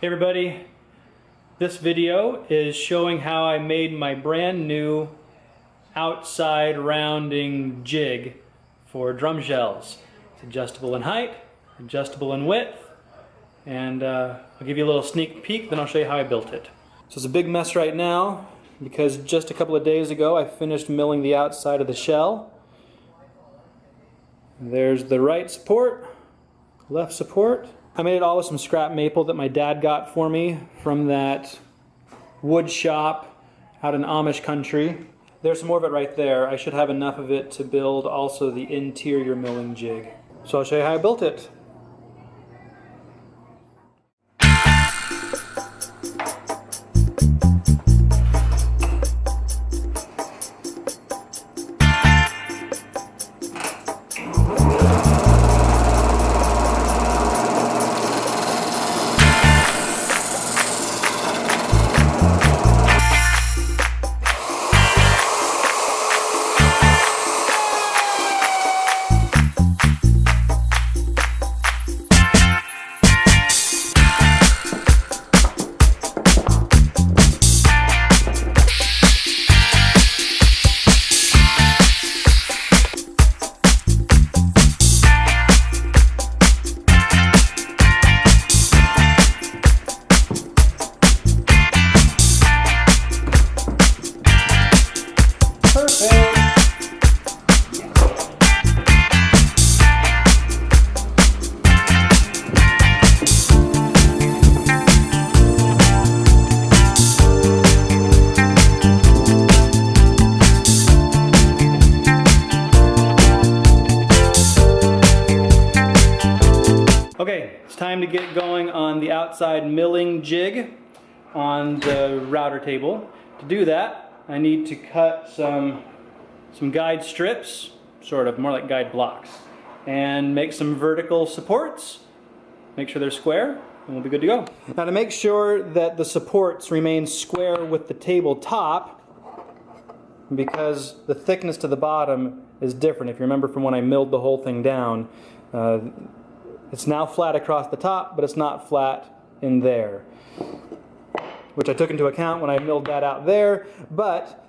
Hey everybody, this video is showing how I made my brand new outside rounding jig for drum shells. It's adjustable in height, adjustable in width, and I'll give you a little sneak peek, then I'll show you how I built it. So it's a big mess right now because just a couple of days ago I finished milling the outside of the shell. There's the right support, left support. I made it all with some scrap maple that my dad got for me from that wood shop out in Amish country. There's some more of it right there. I should have enough of it to build also the interior milling jig. So I'll show you how I built it. Okay, it's time to get going on the outside milling jig on the router table. To do that, I need to cut some guide strips, sort of, more like guide blocks, and make some vertical supports, make sure they're square, and we'll be good to go. Now to make sure that the supports remain square with the table top, because the thickness to the bottom is different. If you remember from when I milled the whole thing down, it's now flat across the top, but it's not flat in there, which I took into account when I milled that out there. But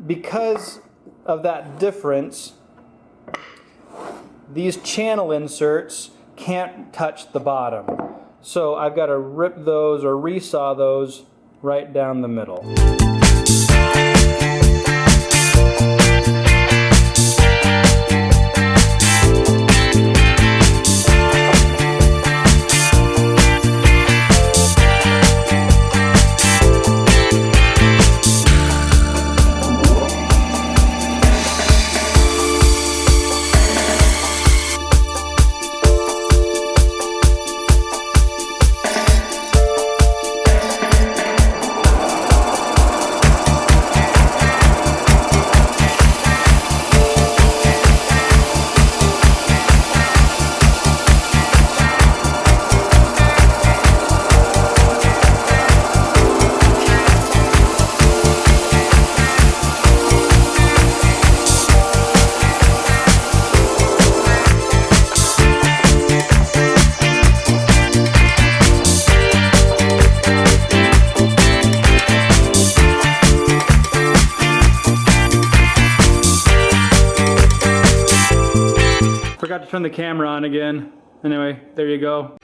because of that difference, these channel inserts can't touch the bottom. So I've got to rip those or resaw those right down the middle. Forgot to turn the camera on again. Anyway, there you go.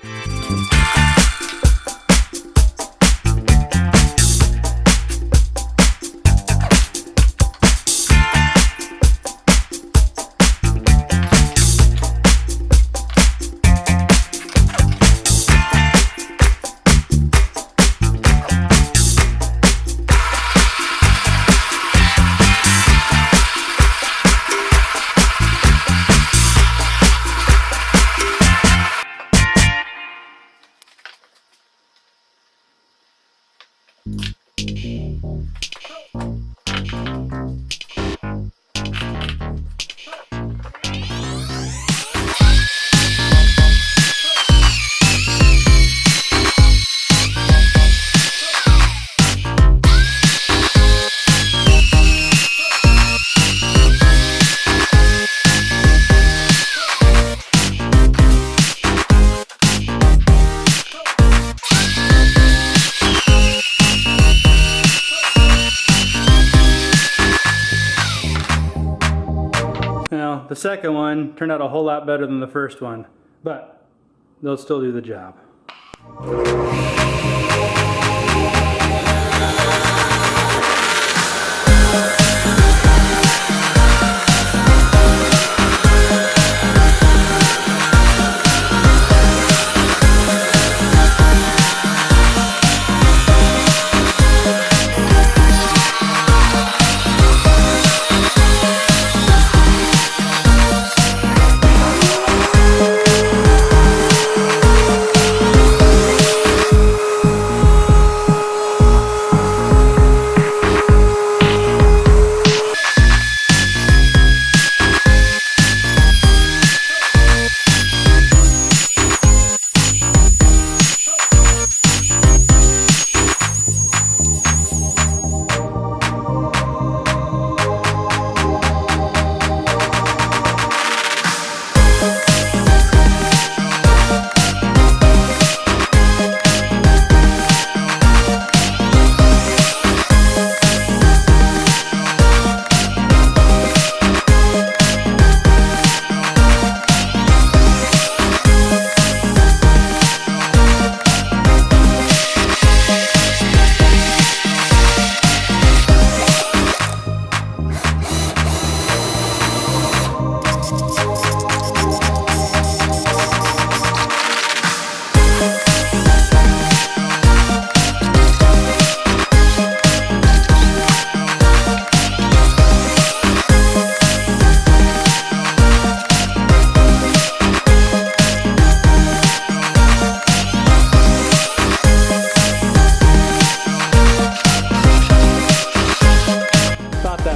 the second one turned out a whole lot better than the first one, but they'll still do the job.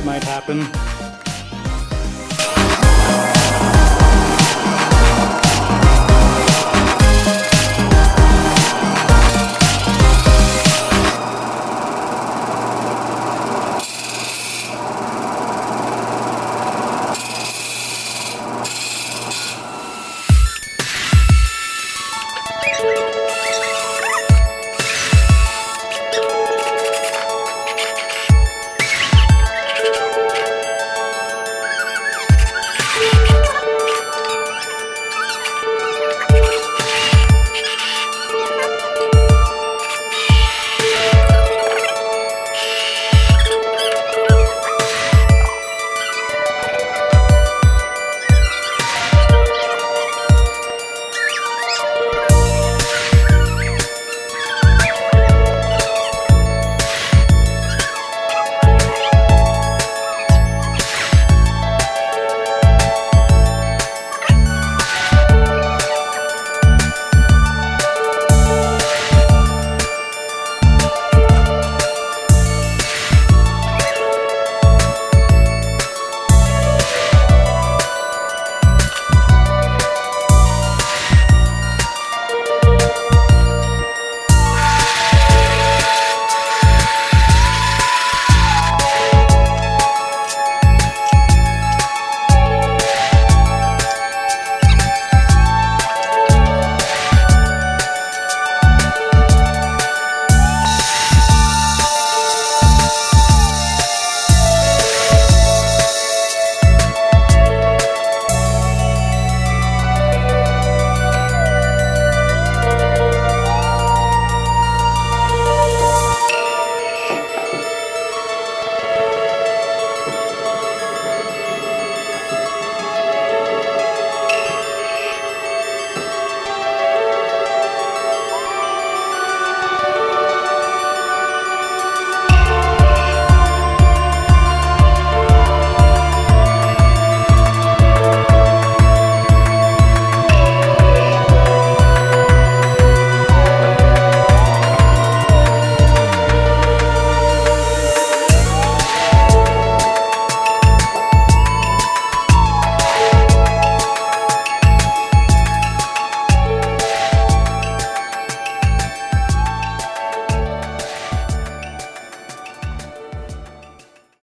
Might happen.